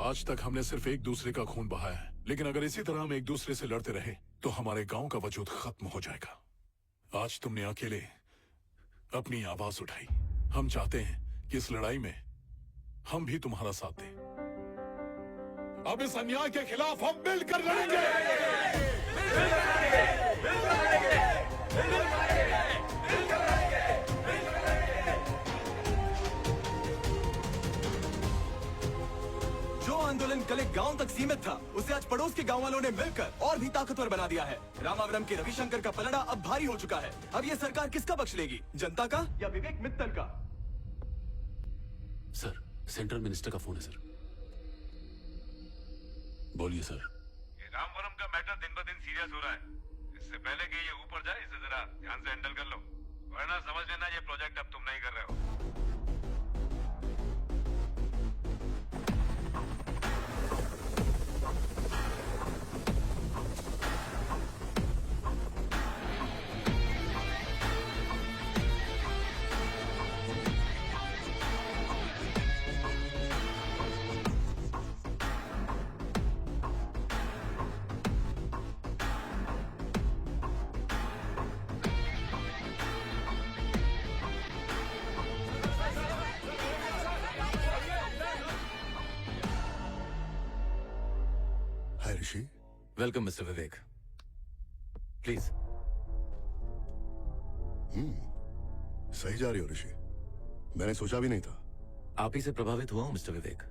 आज तक हमने सिर्फ एक दूसरे का खून बहाया है, लेकिन अगर इसी तरह हम एक दूसरे से लड़ते रहे तो हमारे गांव का वजूद खत्म हो जाएगा। आज तुमने अकेले अपनी आवाज उठाई। हम चाहते हैं कि इस लड़ाई में हम भी तुम्हारा साथ दें। अब इस अन्याय के खिलाफ हम मिलकर लड़ेंगे। जो आंदोलन कल एक गांव तक सीमित था, उसे आज पड़ोस के गांव वालों ने मिलकर और भी ताकतवर बना दिया है। रामावरम के रविशंकर का पलड़ा अब भारी हो चुका है। अब ये सरकार किसका पक्ष लेगी, जनता का या विवेक मित्तल का? सर, सेंट्रल मिनिस्टर का फोन है सर। बोलिए सर। ये रामवरम का मैटर दिन ब दिन सीरियस हो रहा है। इससे पहले कि ये ऊपर जाए, इसे जरा ध्यान से हैंडल कर लो, वरना समझ लेना ये प्रोजेक्ट अब तुम नहीं कर रहे हो। Hi Rishi. Welcome mister Vivek, please. सही जा रही हो ऋषि, मैंने सोचा भी नहीं था। आप ही से प्रभावित हुआ हूं मिस्टर विवेक।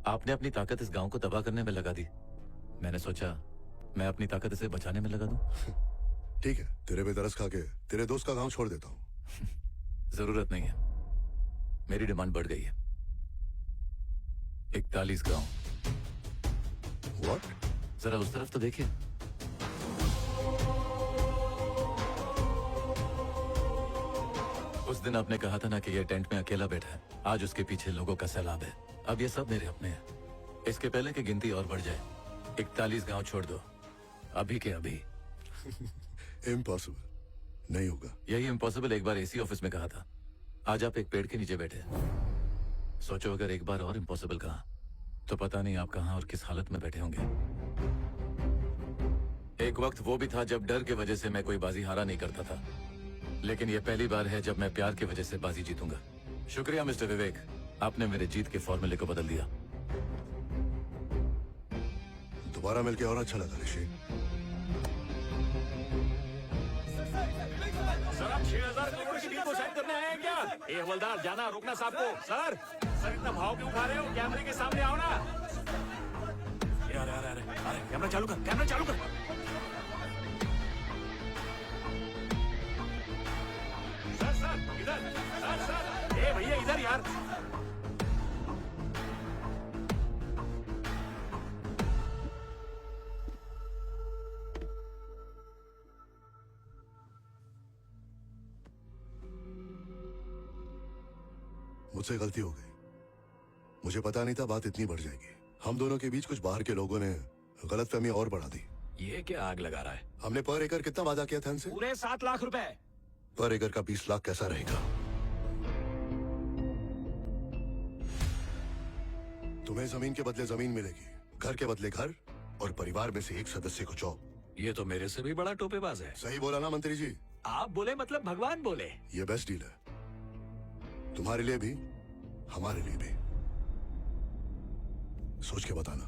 आपने अपनी ताकत इस गांव को तबाह करने में लगा दी। मैंने सोचा मैं अपनी ताकत इसे बचाने में लगा दूं। ठीक है, तेरे पे तरस खा के तेरे दोस्त का गांव छोड़ देता हूँ। जरूरत नहीं है, मेरी डिमांड बढ़ गई है। 41 गांव। व्हाट? जरा उस तरफ तो देखिए। उस दिन आपने कहा था ना कि ये टेंट में अकेला बैठा है। आज उसके पीछे लोगों का सैलाब है। अब ये सब मेरे अपने हैं। इसके पहले कि गिनती और बढ़ जाए, 41 गांव छोड़ दो, अभी के अभी। इम्पॉसिबल, नहीं होगा। यही इम्पॉसिबल एक बार एसी ऑफिस में कहा था। आज आप एक पेड़ के नीचे बैठे हैं। सोचो अगर एक बार और इम्पॉसिबल कहा तो पता नहीं आप कहां और किस हालत में बैठे होंगे। एक वक्त वो भी था जब डर की वजह से मैं कोई बाजी हारा नहीं करता था, लेकिन ये पहली बार है जब मैं प्यार की वजह से बाजी जीतूंगा। शुक्रिया मिस्टर विवेक, आपने मेरे जीत के फॉर्मूले को बदल दिया। दोबारा मिलके और अच्छा लगा ऋषि। सर, आप 6000 करोड़ की डील को साइन करने आए हैं क्या? ए हवलदार, जाना रोकना साहब को। सर इतना भाव क्यों खा रहे हो? कैमरे के सामने आओ ना। अरे कैमरा चालू कर, कैमरा चालू कर। सर इधर। सर ए भैया इधर यार। मुझसे गलती हो गई। मुझे पता नहीं था बात इतनी बढ़ जाएगी। हम दोनों के बीच कुछ बाहर के लोगों ने गलतफहमी और बढ़ा दी। ये क्या आग लगा रहा है? हमने पर एकड़ कितना वादा किया था इनसे? पूरे 7 लाख रुपए। पर एकड़ का 20 लाख कैसा रहेगा? तुम्हें जमीन के बदले जमीन मिलेगी, घर के बदले घर, और परिवार में से एक सदस्य को जॉब। ये तो मेरे से भी बड़ा टोपेबाज है। सही बोला ना मंत्री जी? आप बोले मतलब भगवान बोले। ये बेस्ट डील है, तुम्हारे लिए भी हमारे लिए भी। सोच के बताना।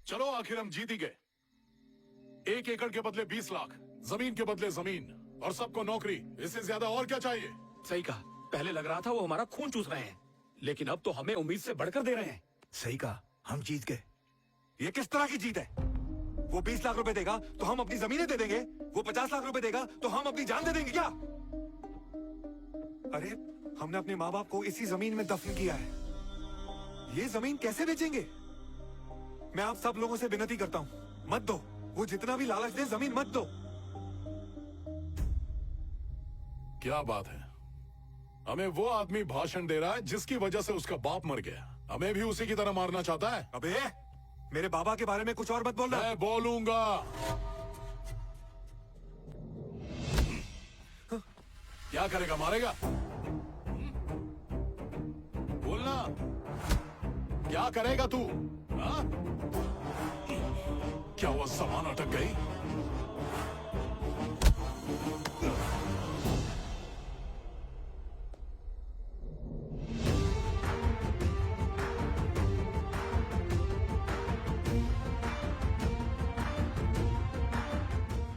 चलो आखिर हम जीत ही गए। 1 एकड़ के बदले 20 लाख, जमीन के बदले जमीन, और सबको नौकरी। इससे ज्यादा और क्या चाहिए? सही कहा। पहले लग रहा था वो हमारा खून चूस रहे हैं, लेकिन अब तो हमें उम्मीद से बढ़कर दे रहे हैं। सही कहा, हम जीत गए। ये किस तरह की जीत है? वो 20 लाख रुपए देगा तो हम अपनी जमीनें दे देंगे, वो 50 लाख रुपए देगा तो हम अपनी जान दे देंगे क्या? अरे हमने अपने माँ बाप को इसी जमीन में दफन किया है। ये जमीन कैसे बेचेंगे? मैं आप सब लोगों से विनती करता हूँ, मत दो। वो जितना भी लालच दे, जमीन मत दो। क्या बात है, हमें वो आदमी भाषण दे रहा है जिसकी वजह से उसका बाप मर गया। हमें भी उसी की तरह मारना चाहता है। अबे मेरे बाबा के बारे में कुछ और मत बोलना। मैं बोलूंगा। क्या करेगा, मारेगा? बोलना, क्या करेगा तू? हाँ? क्या वो सामान अटक गई?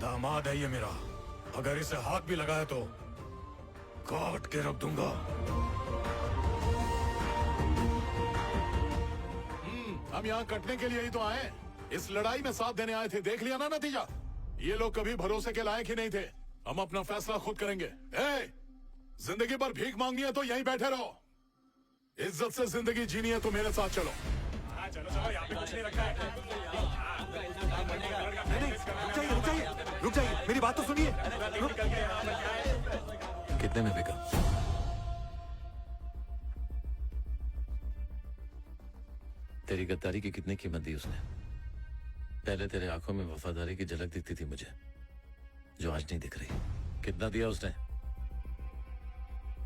दामाद है ये मेरा, अगर इसे हाथ भी लगाया तो काट के रख दूंगा। हम यहाँ कटने के लिए ही तो आए। इस लड़ाई में साथ देने आए थे, देख लिया ना नतीजा। ये लोग कभी भरोसे के लायक ही नहीं थे। हम अपना फैसला खुद करेंगे। जिंदगी भर भीख मांगनी है तो यहीं बैठे रहो। इज्जत से जिंदगी जीनी है तो मेरे साथ चलो। चलो चलो, यहाँ पे कुछ नहीं रखा है। नहीं, रुक जाइए, मेरी बात तो सुनिए। कितने में बिका? तेरी गद्दारी की कितनी कीमत दी उसने? पहले तेरे आंखों में वफादारी की झलक दिखती थी मुझे, जो आज नहीं दिख रही। कितना दिया उसने?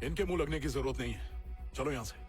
इनके मुंह लगने की जरूरत नहीं है, चलो यहां से।